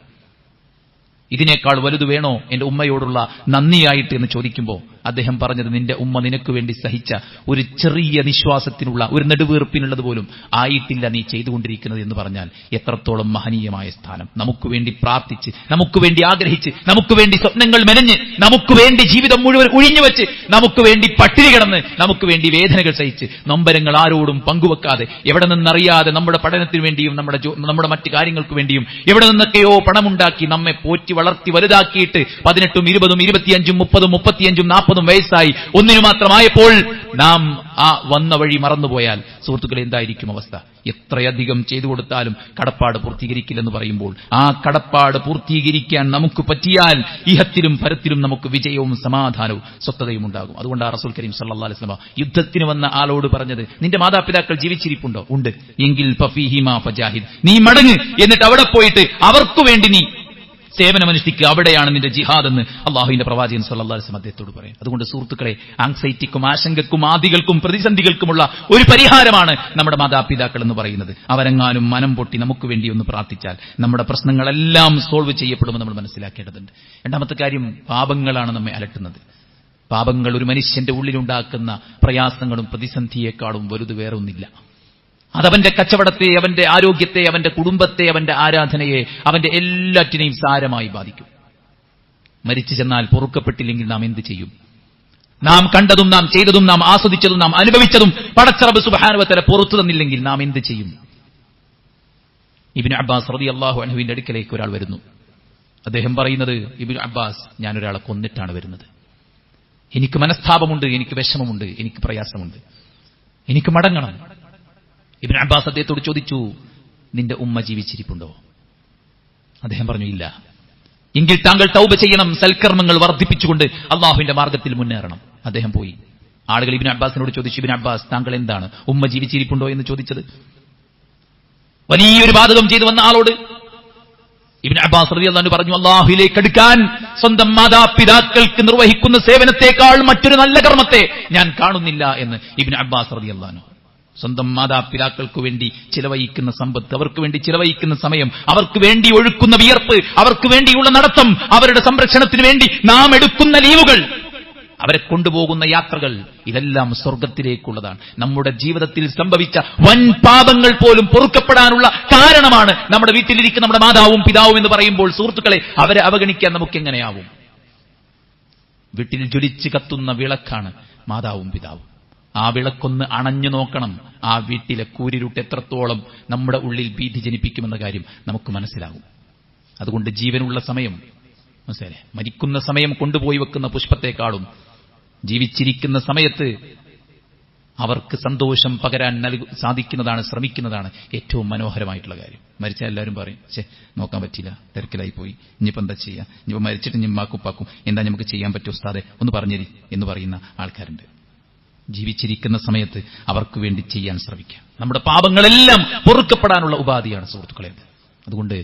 ഇതിനേക്കാൾ വലുത് വേണോ എന്റെ ഉമ്മയോടുള്ള നന്ദിയായിട്ട് എന്ന് ചോദിക്കുമ്പോൾ അദ്ദേഹം പറഞ്ഞത്, നിന്റെ ഉമ്മ നിനക്ക് വേണ്ടി സഹിച്ച ഒരു ചെറിയ നിശ്വാസത്തിനുള്ള, ഒരു നെടുവീർപ്പിനുള്ളത് പോലും ആയിട്ടില്ല നീ ചെയ്തുകൊണ്ടിരിക്കുന്നത് എന്ന് പറഞ്ഞാൽ എത്രത്തോളം മഹനീയമായ സ്ഥാനം. നമുക്ക് വേണ്ടി പ്രാർത്ഥിച്ച്, നമുക്ക് വേണ്ടി ആഗ്രഹിച്ച്, നമുക്ക് വേണ്ടി സ്വപ്നങ്ങൾ മെനഞ്ഞ്, നമുക്ക് വേണ്ടി ജീവിതം മുഴുവൻ ഒഴിഞ്ഞുവെച്ച്, നമുക്ക് വേണ്ടി പട്ടിണി കിടന്ന്, നമുക്ക് വേണ്ടി വേദനകൾ സഹിച്ച്, നൊമ്പരങ്ങൾ ആരോടും പങ്കുവെക്കാതെ, എവിടെ നിന്നറിയാതെ നമ്മുടെ പഠനത്തിന് വേണ്ടിയും നമ്മുടെ മറ്റു കാര്യങ്ങൾക്ക് വേണ്ടിയും എവിടെ നിന്നൊക്കെയോ പണമുണ്ടാക്കി നമ്മെ പോറ്റി വളർത്തി വലുതാക്കിയിട്ട് 18, 20, 25, 30, 35, 40 40 വയസ്സായി, ഒന്നിനു മാത്രമായപ്പോൾ നാം ആ വന്ന വഴി മറന്നുപോയാൽ സുഹൃത്തുക്കളെ എന്തായിരിക്കും അവസ്ഥ? എത്രയധികം ചെയ്തു കൊടുത്താലും കടപ്പാട് പൂർത്തീകരിക്കില്ലെന്ന് പറയുമ്പോൾ ആ കടപ്പാട് പൂർത്തീകരിക്കാൻ നമുക്ക് പറ്റിയാൽ ഇഹത്തിലും പരത്തിലും നമുക്ക് വിജയവും സമാധാനവും സ്വസ്ഥതയും ഉണ്ടാകും. അതുകൊണ്ട് റസൂൽ കരീം സല്ലല്ലാഹു അലൈഹി വസല്ലം യുദ്ധത്തിന് വന്ന ആളോട് പറഞ്ഞത്, നിന്റെ മാതാപിതാക്കൾ ജീവിച്ചിരിപ്പുണ്ടോ? ഉണ്ട്. എങ്കിൽ ഫഫീഹിമാ ഫജാഹിദ്, നീ മടങ്ങ്, എന്നിട്ട് അവിടെ പോയിട്ട് അവർക്കു വേണ്ടി നീ സേവനമനുഷ്ഠിക്കുക, അവിടെയാണ് നിന്റെ ജിഹാദ് എന്ന് അള്ളാഹുവിന്റെ പ്രവാചകൻ സല്ലല്ലാഹു അലൈഹി വസല്ലം അദ്ദേഹത്തോട് പറയും. അതുകൊണ്ട് സുഹൃത്തുക്കളെ, ആങ്സൈറ്റിക്കും ആശങ്കക്കും ആദികൾക്കും പ്രതിസന്ധികൾക്കുമുള്ള ഒരു പരിഹാരമാണ് നമ്മുടെ മാതാപിതാക്കൾ എന്ന് പറയുന്നത്. അവരെങ്ങാനും മനം പൊട്ടി നമുക്ക് വേണ്ടി ഒന്ന് പ്രാർത്ഥിച്ചാൽ നമ്മുടെ പ്രശ്നങ്ങളെല്ലാം സോൾവ് ചെയ്യപ്പെടുമെന്ന് നമ്മൾ മനസ്സിലാക്കേണ്ടതുണ്ട്. രണ്ടാമത്തെ കാര്യം, പാപങ്ങളാണ് നമ്മെ അലട്ടുന്നത്. പാപങ്ങൾ ഒരു മനുഷ്യന്റെ ഉള്ളിലുണ്ടാക്കുന്ന പ്രയാസങ്ങളും പ്രതിസന്ധിയേക്കാളും വലുത് വേറെ ഒന്നില്ല. അതവന്റെ കച്ചവടത്തെ, അവന്റെ ആരോഗ്യത്തെ, അവന്റെ കുടുംബത്തെ, അവന്റെ ആരാധനയെ, അവന്റെ എല്ലാറ്റിനെയും സാരമായി ബാധിക്കും. മരിച്ചു ചെന്നാൽ പൊറുക്കപ്പെട്ടില്ലെങ്കിൽ നാം എന്ത് ചെയ്യും? നാം കണ്ടതും നാം ചെയ്തതും നാം ആസ്വദിച്ചതും നാം അനുഭവിച്ചതും പടച്ച റബ്ബ് സുബ്ഹാനഹു വ തആല പുറത്തു തന്നില്ലെങ്കിൽ നാം എന്ത് ചെയ്യും? ഇബ്നു അബ്ബാസ് റളിയല്ലാഹു അൻഹുവിന്റെ അടുക്കലേക്ക് ഒരാൾ വരുന്നു. അദ്ദേഹം പറയുന്നത്, ഇബ്നു അബ്ബാസ്, ഞാനൊരാളെ കൊന്നിട്ടാണ് വരുന്നത്. എനിക്ക് മനസ്താപമുണ്ട്, എനിക്ക് വിഷമമുണ്ട്, എനിക്ക് പ്രയാസമുണ്ട്, എനിക്ക് മടങ്ങണം. ഇബ്നു അബ്ബാസ് അദ്ദേഹത്തോട് ചോദിച്ചു, നിന്റെ ഉമ്മ ജീവിച്ചിരിപ്പുണ്ടോ? അദ്ദേഹം പറഞ്ഞു, ഇല്ല. എങ്കിൽ താങ്കൾ തൗബ ചെയ്യണം, സൽക്കർമ്മങ്ങൾ വർദ്ധിപ്പിച്ചുകൊണ്ട് അള്ളാഹുവിന്റെ മാർഗത്തിൽ മുന്നേറണം. അദ്ദേഹം പോയി. ആളുകൾ ഇബ്നു അബ്ബാസിനോട് ചോദിച്ചു, ഇബ്നു അബ്ബാസ്, താങ്കൾ എന്താണ് ഉമ്മ ജീവിച്ചിരിപ്പുണ്ടോ എന്ന് ചോദിച്ചത്? വലിയൊരു ബാധകം ചെയ്തു വന്ന ആളോട് ഇബ്നു അബ്ബാസ് റളിയല്ലാഹു അൻഹു പറഞ്ഞു, അള്ളാഹുവിലേക്ക് അടുക്കാൻ സ്വന്തം മാതാപിതാക്കൾക്ക് നിർവഹിക്കുന്ന സേവനത്തെക്കാൾ മറ്റൊരു നല്ല കർമ്മത്തെ ഞാൻ കാണുന്നില്ല എന്ന് ഇബ്നു അബ്ബാസ് റളിയല്ലാഹു അൻഹു. സ്വന്തം മാതാപിതാക്കൾക്ക് വേണ്ടി ചിലവഴിക്കുന്ന സമ്പത്ത്, അവർക്ക് വേണ്ടി ചിലവഴിക്കുന്ന സമയം, അവർക്ക് വേണ്ടി ഒഴുക്കുന്ന വിയർപ്പ്, അവർക്ക് വേണ്ടിയുള്ള നടത്തം, അവരുടെ സംരക്ഷണത്തിന് വേണ്ടി നാം എടുക്കുന്ന ലീവുകൾ, അവരെ കൊണ്ടുപോകുന്ന യാത്രകൾ, ഇതെല്ലാം സ്വർഗത്തിലേക്കുള്ളതാണ്. നമ്മുടെ ജീവിതത്തിൽ സംഭവിച്ച വൻ പാപങ്ങൾ പോലും പൊറുക്കപ്പെടാനുള്ള കാരണമാണ് നമ്മുടെ വീട്ടിലിരിക്കുന്ന നമ്മുടെ മാതാവും പിതാവും എന്ന് പറയുമ്പോൾ സുഹൃത്തുക്കളെ, അവരെ അവഗണിക്കാൻ നമുക്ക് എങ്ങനെയാവും? വീട്ടിൽ ജ്വലിച്ച് കത്തുന്ന വിളക്കാണ് മാതാവും പിതാവും. ആ വിളക്കൊന്ന് അണഞ്ഞു നോക്കണം. ആ വീട്ടിലെ കൂരിരുട്ട് എത്രത്തോളം നമ്മുടെ ഉള്ളിൽ ഭീതി ജനിപ്പിക്കുമെന്ന കാര്യം നമുക്ക് മനസ്സിലാകും. അതുകൊണ്ട് ജീവനുള്ള സമയം, മനസ്സിലായി, മരിക്കുന്ന സമയം കൊണ്ടുപോയി വെക്കുന്ന പുഷ്പത്തെക്കാളും ജീവിച്ചിരിക്കുന്ന സമയത്ത് അവർക്ക് സന്തോഷം പകരാൻ സാധിക്കുന്നതാണ്, ശ്രമിക്കുന്നതാണ് ഏറ്റവും മനോഹരമായിട്ടുള്ള കാര്യം. മരിച്ചാൽ എല്ലാവരും പറയും, നോക്കാൻ പറ്റില്ല, തിരക്കിലായി പോയി, ഇനിയിപ്പോൾ എന്താ ചെയ്യുക, ഇനിയിപ്പോൾ മരിച്ചിട്ട് ഞമ്മാക്കുപ്പാക്കും, എന്താ നമുക്ക് ചെയ്യാൻ പറ്റുമോ ഉസ്താദേ, ഒന്ന് പറഞ്ഞേരി എന്ന് പറയുന്ന ആൾക്കാരുണ്ട്. ജീവിച്ചിരിക്കുന്ന സമയത്ത് അവർക്ക് വേണ്ടി ചെയ്യാൻ ശ്രമിക്കുക. നമ്മുടെ പാപങ്ങളെല്ലാം പൊറുക്കപ്പെടാനുള്ള ഉപാധിയാണ് സുഹൃത്തുക്കളെ. അതുകൊണ്ട്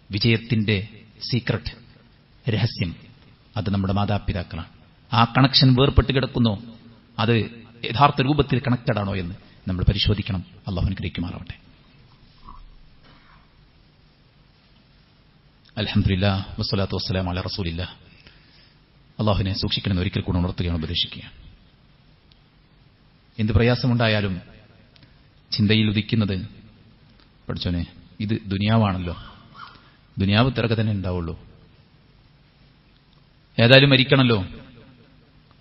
വിജയത്തിന്റെ സീക്രട്ട്, രഹസ്യം, അത് നമ്മുടെ മാതാപിതാക്കളാണ്. ആ കണക്ഷൻ വേർപെട്ട് കിടക്കുന്നോ, അത് യഥാർത്ഥ രൂപത്തിൽ കണക്റ്റഡ് ആണോ എന്ന് നമ്മൾ പരിശോധിക്കണം. അല്ലാഹു അനുഗ്രഹിക്കുമാറാവട്ടെ. അൽഹംദുലില്ലാഹ് വസ്സലാത്തു വസ്സലാമു അലാ റസൂലില്ലാഹ്. അല്ലാഹുവിനെ സൂക്ഷിക്കണമെന്ന് ഒരിക്കൽ കൂടെ ഉണർത്തുകയാണ്, ഉപദേശിക്കുകയാണ്. എന്ത് പ്രയാസമുണ്ടായാലും ചിന്തയിൽ ഉദിക്കുന്നത്, പഠിച്ചോനെ, ഇത് ദുനിയാവാണല്ലോ, ദുനിയാവ് തിരക്ക് തന്നെ ഉണ്ടാവുള്ളൂ, ഏതായാലും മരിക്കണമല്ലോ,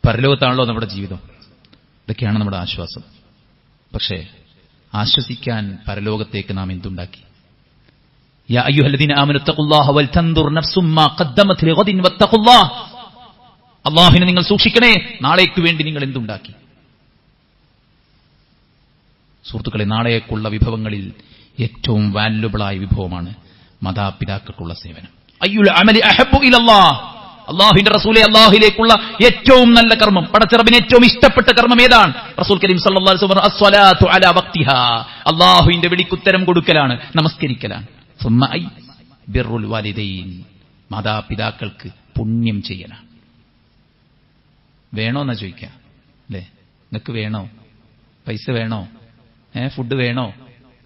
പരലോകത്താണല്ലോ നമ്മുടെ ജീവിതം, ഇതൊക്കെയാണ് നമ്മുടെ ആശ്വാസം. പക്ഷേ ആശ്വസിക്കാൻ പരലോകത്തേക്ക് നാം എന്തുണ്ടാക്കി? യാ അയ്യുഹല്ലദീന ആമനൂ തഖുല്ലാഹ വൽതൻദുർ നഫ്സും മാ ഖദ്ദമത് ലിഗദിൻ വത്തഖുല്ലാഹ്. അല്ലാഹുവിനെ നിങ്ങൾ സൂക്ഷിക്കണേ, നാളേക്ക് വേണ്ടി നിങ്ങൾ എന്തുണ്ടാക്കി? സുഹൃത്തുക്കളെ, നാളേക്കുള്ള വിഭവങ്ങളിൽ ഏറ്റവും വാല്യുബിളായ വിഭവമാണ് മാതാപിതാക്കൾക്കുള്ള സേവനം. അയ്യുൽ അമലി അഹബ്ബു ഇലല്ലാഹ്. അല്ലാഹുവിന്റെ റസൂലേ, അല്ലാഹുവിലേക്കുള്ള ഏറ്റവും നല്ല കർമ്മം, പടച്ച റബ്ബിന് ഏറ്റവും ഇഷ്ടപ്പെട്ട കർമ്മം ഏതാണ്? റസൂൽ കരീം സല്ലല്ലാഹു അലൈഹി വസല്ലം അസ്സലാത്തു അലാ വഖ്തിഹാ. അല്ലാഹുവിന്റെ വിളിക്കുത്തരം കൊടുക്കലാണ്, നമസ്കരിക്കലാണ്. സുമ്മ ഐ ബിർറുൽ വാലിദൈൻ. മാതാപിതാക്കൾക്ക് പുണ്യം ചെയ്യലാണ്. വേണോന്നാ ചോദിക്കുക അല്ലേ? നിങ്ങൾക്ക് വേണോ? പൈസ വേണോ? ഫുഡ് വേണോ?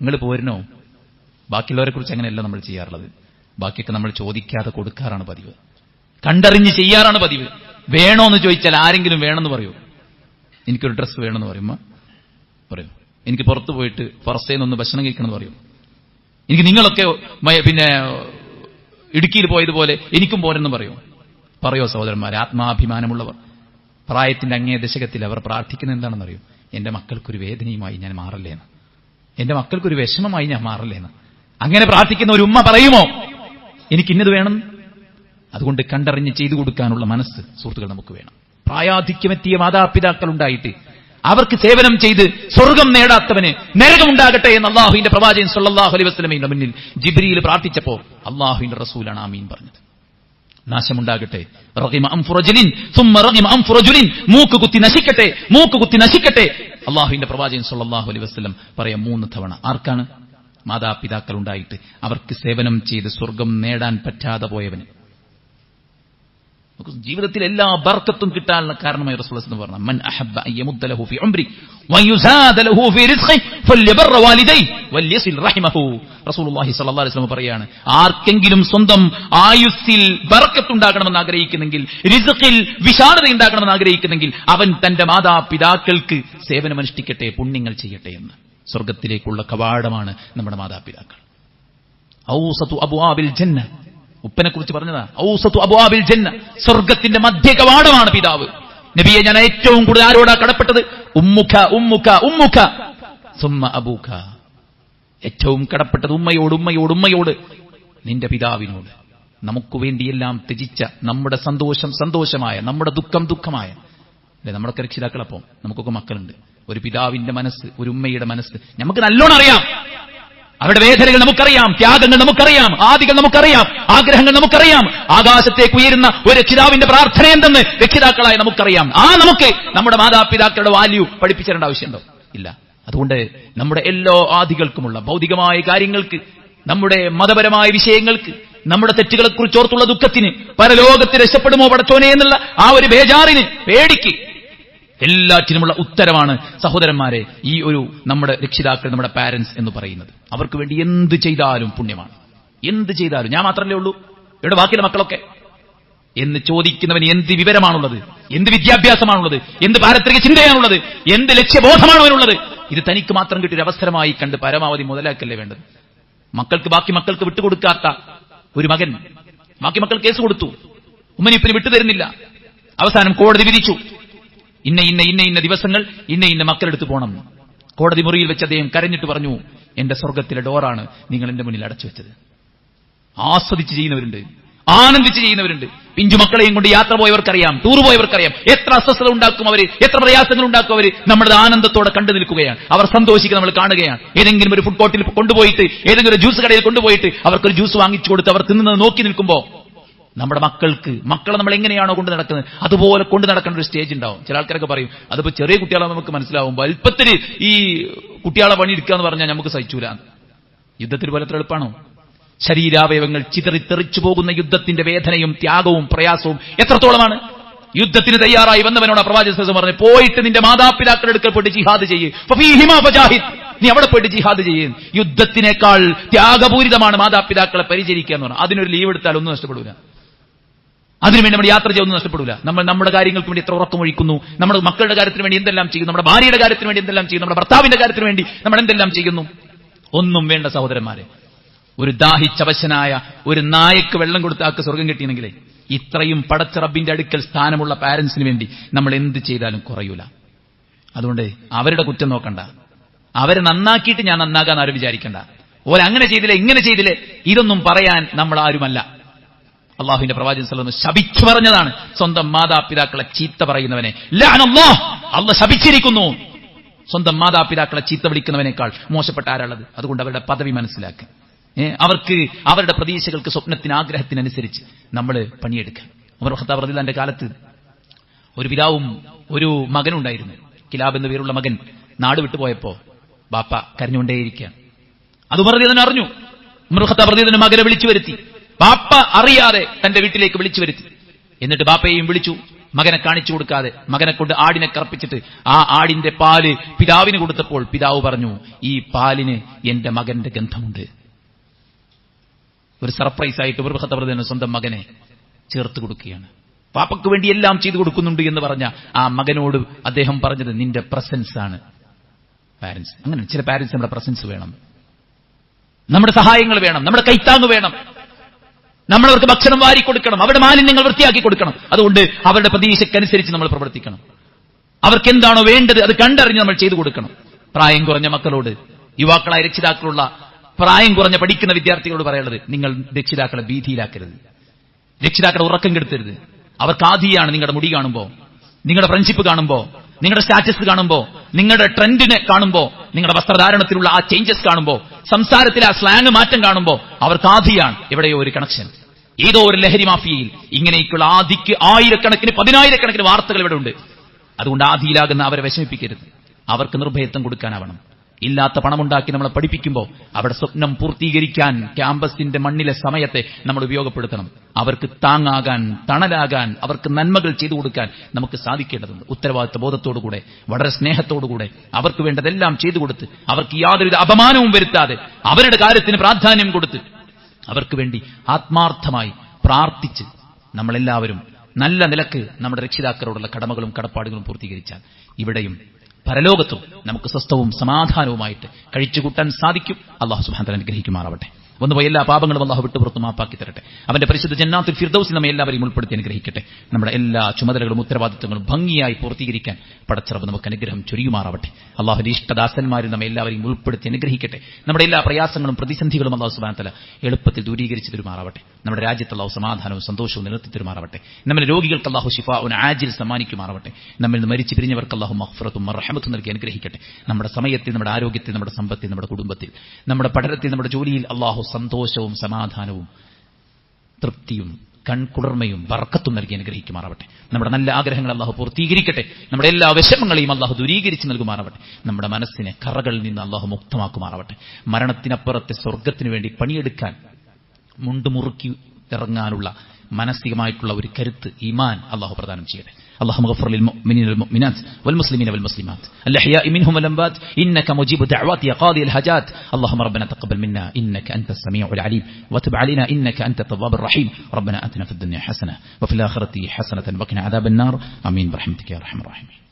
നിങ്ങൾ പോരണോ? ബാക്കിയുള്ളവരെ കുറിച്ച് അങ്ങനെയല്ല നമ്മൾ ചെയ്യാറുള്ളത്. ബാക്കിയൊക്കെ നമ്മൾ ചോദിക്കാതെ കൊടുക്കാറാണ് പതിവ്, കണ്ടറിഞ്ഞ് ചെയ്യാറാണ് പതിവ്. വേണോന്ന് ചോദിച്ചാൽ ആരെങ്കിലും വേണമെന്ന് പറയൂ? എനിക്കൊരു ഡ്രസ്സ് വേണമെന്ന് പറയുമ്പോ പറയൂ. എനിക്ക് പുറത്ത് പോയിട്ട് പുറത്തേന്നൊന്ന് ഭക്ഷണം കഴിക്കണമെന്ന് പറയൂ. എനിക്ക് നിങ്ങളൊക്കെ പിന്നെ ഇടുക്കിയിൽ പോയതുപോലെ എനിക്കും പോരെന്ന് പറയോ സഹോദരന്മാരെ? ആത്മാഭിമാനമുള്ളവർ, പ്രായത്തിന്റെ അങ്ങേ ദശകത്തിൽ അവർ പ്രാർത്ഥിക്കുന്നത് എന്താണെന്നറിയോ? എന്റെ മക്കൾക്കൊരു വേദനയുമായി ഞാൻ മാറല്ലേന്ന്, എന്റെ മക്കൾക്കൊരു വിഷമമായി ഞാൻ മാറല്ലേന്ന്. അങ്ങനെ പ്രാർത്ഥിക്കുന്ന ഒരു ഉമ്മ പറയുമോ എനിക്ക് ഇന്നത് വേണം? അതുകൊണ്ട് കണ്ടറിഞ്ഞ് ചെയ്തു കൊടുക്കാനുള്ള മനസ്സ് സുഹൃത്തുക്കൾ നമുക്ക് വേണം. പ്രായാധിക്യമെത്തിയ മാതാപിതാക്കൾ ഉണ്ടായിട്ട് അവർക്ക് സേവനം ചെയ്ത് സ്വർഗം നേടാത്തവന് നരകമുണ്ടാകട്ടെ എന്ന് അള്ളാഹുവിന്റെ പ്രവാചകൻ സല്ലല്ലാഹു അലൈഹി വസല്ലമയുടെ മുന്നിൽ ജിബ്രീൽ പ്രാർത്ഥിച്ചപ്പോ അള്ളാഹുവിന്റെ റസൂലാണ് ആമീൻ പറഞ്ഞത്. നാശമുണ്ടാകട്ടെ. റഗിമ അൻഫു റജുലിൻ സുമ്മ റഗിമ അൻഫു റജുലിൻ, മൂക്ക് കുത്തി നശിക്കട്ടെ. അള്ളാഹുവിന്റെ പ്രവാചകൻ സല്ലല്ലാഹു അലൈഹി വസല്ലം പറയാം 3 തവണ. ആർക്കാണ്? മാതാപിതാക്കൾ ഉണ്ടായിട്ട് അവർക്ക് സേവനം ചെയ്ത് സ്വർഗം നേടാൻ പറ്റാതെ പോയവന്. ജീവിതത്തിൽ എല്ലാ ബർക്കത്തും കിട്ടാനുള്ള കാരണമായി റസൂലുള്ളാഹി സ്വല്ലല്ലാഹു അലൈഹി വസല്ലം പറഞ്ഞു, മൻ അഹബ്ബ അൻ യമുദ്ദ ലഹു ഫീ ഉംരി വയുസാദ ലഹു ഫീ റിസ്ഖി ഫല്യബർ വാലിദൈ വൽയസിൽ റഹിമഹു. റസൂലുള്ളാഹി സ്വല്ലല്ലാഹു അലൈഹി വസല്ലം പറയാണ്, ആർക്കെങ്കിലും സ്വന്തം ആയുസ്സിൽ ബർക്കത്ത് ഉണ്ടാകണമെന്ന് ആഗ്രഹിക്കുന്നെങ്കിൽ, റിസ്ഖിൽ വിശാലത ഉണ്ടാകണമെന്ന് ആഗ്രഹിക്കുന്നെങ്കിൽ അവൻ തന്റെ മാതാപിതാക്കൾക്ക് സേവനമനുഷ്ഠിക്കട്ടെ, പുണ്യങ്ങൾ ചെയ്യട്ടെ എന്ന്. സ്വർഗത്തിലേക്കുള്ള കവാടമാണ് നമ്മുടെ മാതാപിതാക്കൾ. ഔസതു അബ്വാബിൽ ജന്ന, ഉപ്പനെ കുറിച്ച് പറഞ്ഞതാ. ഔസതു അബ്വാബിൽ ജന്ന, സ്വർഗത്തിന്റെ മധ്യ കവാടമാണ് പിതാവ്. നബിയെ, ഞാൻ ഏറ്റവും കൂടുതൽ ആരോടാ കടപ്പെട്ടത്? ഉമ്മുക സുമ്മ അബൂക. ഏറ്റവും കടപ്പെട്ടത് ഉമ്മയോട്, നിന്റെ പിതാവിനോട്. നമുക്ക് വേണ്ടിയെല്ലാം ത്യജിച്ച, നമ്മുടെ സന്തോഷമായ, നമ്മുടെ ദുഃഖമായ അല്ലെ നമ്മുടെ രക്ഷിതാക്കളപ്പം. നമുക്കൊക്കെ മക്കളുണ്ട്. ഒരു പിതാവിന്റെ മനസ്സ്, ഒരു ഉമ്മയുടെ മനസ്സ് നമുക്ക് നല്ലോണം അറിയാം. അവരുടെ വേദനകൾ നമുക്കറിയാം, ത്യാഗങ്ങൾ നമുക്കറിയാം, ആദികൾ നമുക്കറിയാം, ആഗ്രഹങ്ങൾ നമുക്കറിയാം. ആകാശത്തേക്ക് ഉയരുന്ന ഒരു രക്ഷിതാവിന്റെ പ്രാർത്ഥന എന്തെന്ന് രക്ഷിതാക്കളായ നമുക്കറിയാം. നമുക്ക് നമ്മുടെ മാതാപിതാക്കളുടെ വാല്യൂ പഠിപ്പിച്ചു തരേണ്ട ആവശ്യമുണ്ടോ? ഇല്ല. അതുകൊണ്ട് നമ്മുടെ എല്ലാ ആദികൾക്കുമുള്ള ഭൗതികമായ കാര്യങ്ങൾക്ക്, നമ്മുടെ മതപരമായ വിഷയങ്ങൾക്ക്, നമ്മുടെ തെറ്റുകളെക്കുറിച്ച് ഓർത്തുള്ള ദുഃഖത്തിന്, പരലോകത്ത് രക്ഷപ്പെടുമോ പടച്ചോനെ എന്നുള്ള ആ ഒരു ബേജാറിന്, പേടിക്ക്, എല്ലാറ്റിനുമുള്ള ഉത്തരമാണ് സഹോദരന്മാരെ ഈ ഒരു നമ്മുടെ രക്ഷിതാക്കൾ, നമ്മുടെ പാരന്റ്സ് എന്ന് പറയുന്നത്. അവർക്ക് വേണ്ടി എന്ത് ചെയ്താലും പുണ്യമാണ്. എന്ത് ചെയ്താലും. ഞാൻ മാത്രമല്ലേ ഉള്ളൂ, ഇവിടെ ബാക്കിയുള്ള മക്കളൊക്കെ എന്ന് ചോദിക്കുന്നവന് എന്ത് വിവരമാണുള്ളത്, എന്ത് വിദ്യാഭ്യാസമാണുള്ളത്, എന്ത് പാരത്രിക ചിന്തയാണുള്ളത്, എന്ത് ലക്ഷ്യബോധമാണ് അവനുള്ളത്? ഇത് തനിക്ക് മാത്രം കിട്ടിയൊരു അവസരമായി കണ്ട് പരമാവധി മുതലാക്കല്ലേ വേണ്ടത്. ബാക്കി മക്കൾക്ക് വിട്ടുകൊടുക്കാത്ത ഒരു മകൻ, ബാക്കി മക്കൾ കേസ് കൊടുത്തു, ഉമ്മനിപ്പിന് വിട്ടുതരുന്നില്ല. അവസാനം കോടതി വിധിച്ചു, ഇന്ന ദിവസങ്ങൾ ഇന്ന മക്കളെടുത്ത് പോകണം. കോടതി മുറിയിൽ വെച്ച് അദ്ദേഹം കരഞ്ഞിട്ട് പറഞ്ഞു, എന്റെ സ്വർഗത്തിലെ ഡോറാണ് നിങ്ങൾ എന്റെ മുന്നിൽ അടച്ചു വെച്ചത്. ആസ്വദിച്ച് ചെയ്യുന്നവരുണ്ട്, ആനന്ദിച്ച് ചെയ്യുന്നവരുണ്ട്. പിഞ്ചുമക്കളെയും കൊണ്ട് യാത്ര പോയവർക്കറിയാം, ടൂർ പോയവർക്കറിയാം എത്ര അസ്വസ്ഥത ഉണ്ടാക്കും അവര്, എത്ര പ്രയാസങ്ങൾ ഉണ്ടാക്കും അവര്. നമ്മുടെ ആനന്ദത്തോടെ കണ്ടു നിൽക്കുകയാണ്, അവർ സന്തോഷിക്കുക നമ്മൾ കാണുകയാണ്. ഏതെങ്കിലും ഒരു ഫുഡ് കോർട്ടിൽ കൊണ്ടുപോയിട്ട്, ഏതെങ്കിലും ഒരു ജ്യൂസ് കടയിൽ കൊണ്ടുപോയിട്ട് അവർക്കൊരു ജ്യൂസ് വാങ്ങിച്ചു കൊടുത്ത് അവർ തിന്നുന്നത് നോക്കി നിൽക്കുമ്പോൾ നമ്മുടെ മക്കളെ നമ്മൾ എങ്ങനെയാണോ കൊണ്ട് നടക്കുന്നത് അതുപോലെ കൊണ്ട് നടക്കേണ്ട ഒരു സ്റ്റേജ് ഉണ്ടാവും. ചില ആൾക്കാരൊക്കെ പറയും, അതിപ്പോ ചെറിയ കുട്ടികളെ നമുക്ക് മനസ്സിലാവും, വലുപ്പത്തിന് ഈ കുട്ടികളെ പണിയെടുക്കുക എന്ന് പറഞ്ഞാൽ നമുക്ക് സഹിച്ചൂല. യുദ്ധത്തിന് പോലെ എത്ര എളുപ്പമാണോ? ശരീരാവയവങ്ങൾ ചിതറിത്തെറിച്ചു പോകുന്ന യുദ്ധത്തിന്റെ വേദനയും ത്യാഗവും പ്രയാസവും എത്രത്തോളമാണ്? യുദ്ധത്തിന് തയ്യാറായി വന്നവനോട് പ്രവാചകൻ പറഞ്ഞു, പോയിട്ട് നിന്റെ മാതാപിതാക്കളുടെ അടുക്കൽ പോയിട്ട് ജിഹാദ് ചെയ്യ്, നീ അവിടെ പോയിട്ട് ജിഹാദ് ചെയ്യും. യുദ്ധത്തിനേക്കാൾ ത്യാഗപൂരിതമാണ് മാതാപിതാക്കളെ പരിചരിക്കുക എന്ന് പറഞ്ഞാൽ. അതിനൊരു ലീവ് എടുത്താൽ ഒന്നും നഷ്ടപ്പെടൂല, അതിനുവേണ്ടി നമ്മുടെ യാത്ര ചെയ്യുന്ന നഷ്ടപ്പെടില്ല. നമ്മൾ നമ്മുടെ കാര്യങ്ങൾക്ക് വേണ്ടി എത്ര ഉറക്കമൊഴിക്കുന്നു, നമ്മുടെ മക്കളുടെ കാര്യത്തിന് വേണ്ടി എന്തെല്ലാം ചെയ്യുന്നു, നമ്മുടെ ഭാര്യയുടെ കാര്യത്തിന് വേണ്ടി എന്തെല്ലാം ചെയ്യുന്നു, നമ്മുടെ ഭർത്താവിന്റെ കാര്യത്തിന് വേണ്ടി നമ്മൾ എന്തെല്ലാം ചെയ്യുന്നു. ഒന്നും വേണ്ട സഹോദരന്മാരെ. ഒരു ദാഹിച്ചവശനായ ഒരു നായക്ക് വെള്ളം കൊടുത്താക്ക് സ്വർഗം കിട്ടിയെങ്കിലേ ഇത്രയും പടച്ച റബ്ബിന്റെ അടുക്കൽ സ്ഥാനമുള്ള പാരന്റ്സിന് വേണ്ടി നമ്മൾ എന്ത് ചെയ്താലും കുറയൂല. അതുകൊണ്ട് അവരുടെ കുറ്റം നോക്കണ്ട, അവരെ നന്നാക്കിയിട്ട് ഞാൻ നന്നാകാൻ ആരും വിചാരിക്കണ്ട. ഓരങ്ങനെ ചെയ്തില്ലേ ഇങ്ങനെ ചെയ്തില്ലേ ഇതൊന്നും പറയാൻ നമ്മൾ ആരുമല്ല. അള്ളാഹുവിന്റെ പ്രവാചകൻ സല്ലല്ലാഹു അലൈഹി വസല്ലം ശപിച്ചു പറഞ്ഞതാണ്, സ്വന്തം മാതാപിതാക്കളെ ചീത്ത പറയുന്നവനെ അള്ളാഹ് ശപിച്ചിരിക്കുന്നു. സ്വന്തം മാതാപിതാക്കളെ ചീത്ത വിളിക്കുന്നവനേക്കാൾ മോശപ്പെട്ട ആരാളത്? അതുകൊണ്ട് അവരുടെ പദവി മനസ്സിലാക്കുക. അവർക്ക് അവരുടെ പ്രതീക്ഷകൾക്ക്, സ്വപ്നത്തിന്, ആഗ്രഹത്തിനനുസരിച്ച് നമ്മൾ പണിയെടുക്കുക. ഉമർ ഖത്താബ് റളിയല്ലാഹു കാലത്ത് ഒരു പിതാവും ഒരു മകനുണ്ടായിരുന്നു. കിലാബ് എന്ന പേരുള്ള മകൻ നാട് വിട്ടുപോയപ്പോ ബാപ്പ കരഞ്ഞുകൊണ്ടേയിരിക്കുകയാണ്. അത് ഉമർ റളിയല്ലാഹു അറിഞ്ഞു. ഉമർ ഖത്താബ് റളിയല്ലാഹു മകനെ വിളിച്ചു വരുത്തി. ബാപ്പ അറിയാതെ തന്റെ വീട്ടിലേക്ക് വിളിച്ചു വരുത്തി. എന്നിട്ട് ബാപ്പയെയും വിളിച്ചു. മകനെ കാണിച്ചു കൊടുക്കാതെ മകനെ കൊണ്ട് ആടിനെ കറപ്പിച്ചിട്ട് ആ ആടിന്റെ പാല് പിതാവിന് കൊടുത്തപ്പോൾ പിതാവ് പറഞ്ഞു, ഈ പാലിന് എന്റെ മകന്റെ ഗന്ധമുണ്ട്. ഒരു സർപ്രൈസ് ആയിട്ട് ഉമർ ഖത്താബ് റളിയല്ലാഹു സ്വന്തം മകനെ ചേർത്ത് കൊടുക്കുകയാണ്. പാപ്പയ്ക്ക് വേണ്ടി എല്ലാം ചെയ്തു കൊടുക്കുന്നുണ്ട് എന്ന് പറഞ്ഞ ആ മകനോട് അദ്ദേഹം പറഞ്ഞത്, നിന്റെ പ്രസൻസ് ആണ് പാരന്റ്സ്. അങ്ങനെ ചില പാരന്റ്സ് നമ്മുടെ പ്രസൻസ് വേണം, നമ്മുടെ സഹായങ്ങൾ വേണം, നമ്മുടെ കൈത്താങ് വേണം. നമ്മളവർക്ക് ഭക്ഷണം വാരി കൊടുക്കണം, അവരുടെ മാലിന്യങ്ങൾ വൃത്തിയാക്കി കൊടുക്കണം. അതുകൊണ്ട് അവരുടെ പ്രതീക്ഷയ്ക്കനുസരിച്ച് നമ്മൾ പ്രവർത്തിക്കണം. അവർക്ക് എന്താണോ വേണ്ടത് അത് കണ്ടറിഞ്ഞ് നമ്മൾ ചെയ്തു കൊടുക്കണം. പ്രായം കുറഞ്ഞ മക്കളോട്, യുവാക്കളായ രക്ഷിതാക്കളുള്ള പ്രായം കുറഞ്ഞ പഠിക്കുന്ന വിദ്യാർത്ഥികളോട് പറയുന്നത്, നിങ്ങൾ രക്ഷിതാക്കളെ ഭീതിയിലാക്കരുത്, രക്ഷിതാക്കളെ ഉറക്കം കെടുത്തരുത്. അവർക്ക് ആദിയാണ് നിങ്ങളുടെ മുടി കാണുമ്പോൾ, നിങ്ങളുടെ ഫ്രണ്ട്ഷിപ്പ് കാണുമ്പോൾ, നിങ്ങളുടെ സ്റ്റാറ്റസ് കാണുമ്പോൾ, നിങ്ങളുടെ ട്രെൻഡിനെ കാണുമ്പോൾ, നിങ്ങളുടെ വസ്ത്രധാരണത്തിലുള്ള ആ ചേഞ്ചസ് കാണുമ്പോൾ, സംസാരത്തിലെ ആ സ്ലാങ് മാറ്റം കാണുമ്പോൾ അവർക്ക് ആധിയാണ് എവിടെയോ ഒരു കണക്ഷൻ. ഏതോ ഒരു ലഹരി മാഫിയയിൽ ഇങ്ങനെയൊക്കെയുള്ള ആദിക്ക് ആയിരക്കണക്കിന് 10,000-കണക്കിന് വാർത്തകൾ ഇവിടെ ഉണ്ട്. അതുകൊണ്ട് ആദിയിലാകുന്ന അവരെ വിഷമിപ്പിക്കരുത്. അവർക്ക് നിർഭയത്വം കൊടുക്കാനാവണം. ഇല്ലാത്ത പണമുണ്ടാക്കി നമ്മളെ പഠിപ്പിക്കുമ്പോൾ അവിടെ സ്വപ്നം പൂർത്തീകരിക്കാൻ ക്യാമ്പസിന്റെ മണ്ണിലെ സമയത്തെ നമ്മൾ ഉപയോഗപ്പെടുത്തണം. അവർക്ക് താങ്ങാകാൻ, തണലാകാൻ, അവർക്ക് നന്മകൾ ചെയ്തു കൊടുക്കാൻ നമുക്ക് സാധിക്കേണ്ടതുണ്ട്. ഉത്തരവാദിത്വ ബോധത്തോടുകൂടെ, വളരെ സ്നേഹത്തോടുകൂടെ അവർക്ക് വേണ്ടതെല്ലാം ചെയ്തു കൊടുത്ത്, അവർക്ക് യാതൊരുവിധ അപമാനവും വരുത്താതെ, അവരുടെ കാര്യത്തിന് പ്രാധാന്യം കൊടുത്ത്, അവർക്ക് വേണ്ടി ആത്മാർത്ഥമായി പ്രാർത്ഥിച്ച് നമ്മളെല്ലാവരും നല്ല നിലക്ക് നമ്മുടെ രക്ഷിതാക്കളോടുള്ള കടമകളും കടപ്പാടുകളും പൂർത്തീകരിച്ചാൽ ഇവിടെയും പരലോകത്തും നമുക്ക് സ്വസ്ഥവും സമാധാനവുമായിട്ട് കഴിച്ചുകൂട്ടാൻ സാധിക്കും. അല്ലാഹു സുബ്ഹാനഹു വ തആല അനുഗ്രഹിക്കുമാറാവട്ടെ. വന്നുപോയ എല്ലാ പാപങ്ങളും അല്ലാഹു വിട്ടുപുറത്ത് മാപ്പാക്കി തരട്ടെ. അവന്റെ പരിശുദ്ധ ജന്നാത്തുൽ ഫിർദൗസിൽ നമ്മെ എല്ലാവരെയും ഉൾപ്പെടുത്തി അനുഗ്രഹിക്കട്ടെ. നമ്മുടെ എല്ലാ ചുമതലകളും ഉത്തരവാദിത്തങ്ങളും ഭംഗിയായി പൂർത്തീകരിക്കാൻ പടച്ചറബ് നമുക്ക് അനുഗ്രഹം ചൊരിയുമാറാവട്ടെ. അല്ലാഹുവിന്റെ ഇഷ്ടദാസന്മാരിൽ നമ്മെ എല്ലാവരെയും ഉൾപ്പെടുത്തി അനുഗ്രഹിക്കട്ടെ. നമ്മുടെ എല്ലാ പ്രയാസങ്ങളും പ്രതിസന്ധികളും അല്ലാഹു സുബ്ഹാനഹു വ തആല എളുപ്പത്തിൽ ദൂരീകരിച്ചു തരുമാറാവട്ടെ. നമ്മുടെ രാജ്യത്ത് അല്ലാഹു സമാധാനവും സന്തോഷവും നിലനിർത്തി തരുമാറാവട്ടെ. നമ്മുടെ രോഗികൾക്ക് അല്ലാഹു ശിഫാഉൻ ആജിൽ സമ്മാനിക്കുമാറാവട്ടെ. നമ്മിൽ നിന്ന് മരിച്ചു പിരിഞ്ഞവർക്ക് അല്ലാഹു മഗ്ഫിറത്തും മർഹമത്തും നൽകി അനുഗ്രഹിക്കട്ടെ. നമ്മുടെ സമയത്തിൽ, നമ്മുടെ ആരോഗ്യത്തിൽ, നമ്മുടെ സമ്പത്തിൽ, നമ്മുടെ കുടുംബത്തിൽ, നമ്മുടെ പഠനത്തിൽ, നമ്മുടെ ജോലിയിൽ അല്ലാഹു സന്തോഷവും സമാധാനവും തൃപ്തിയും കൺകുളിർമയും ബർക്കത്തും നൽകി അനുഗ്രഹിക്കുമാറാവട്ടെ. നമ്മുടെ നല്ല ആഗ്രഹങ്ങൾ അല്ലാഹു പൂർത്തീകരിക്കട്ടെ. നമ്മുടെ എല്ലാ വിഷമങ്ങളെയും അല്ലാഹു ദൂരീകരിച്ച് നൽകുമാറാവട്ടെ. നമ്മുടെ മനസ്സിനെ കറകളിൽ നിന്ന് അല്ലാഹു മുക്തമാക്കുമാറാവട്ടെ. മരണത്തിനപ്പുറത്തെ സ്വർഗ്ഗത്തിനു വേണ്ടി പണിയെടുക്കാൻ, മുണ്ടുമുറുക്കി ഇറങ്ങാനുള്ള മാനസികമായിട്ടുള്ള ഒരു കരുത്ത്, ഈമാൻ അല്ലാഹു പ്രദാനം ചെയ്യട്ടെ. اللهم اغفر للمؤمنين والمؤمنات والمسلمين والمسلمات الأحياء منهم والأموات إنك مجيب الدعوات يا قاضي الحاجات. اللهم ربنا تقبل منا إنك أنت السميع العليم وتب علينا إنك أنت التواب الرحيم. ربنا آتنا في الدنيا حسنة وفي الآخرة حسنة وقنا عذاب النار. آمين برحمتك يا أرحم الراحمين.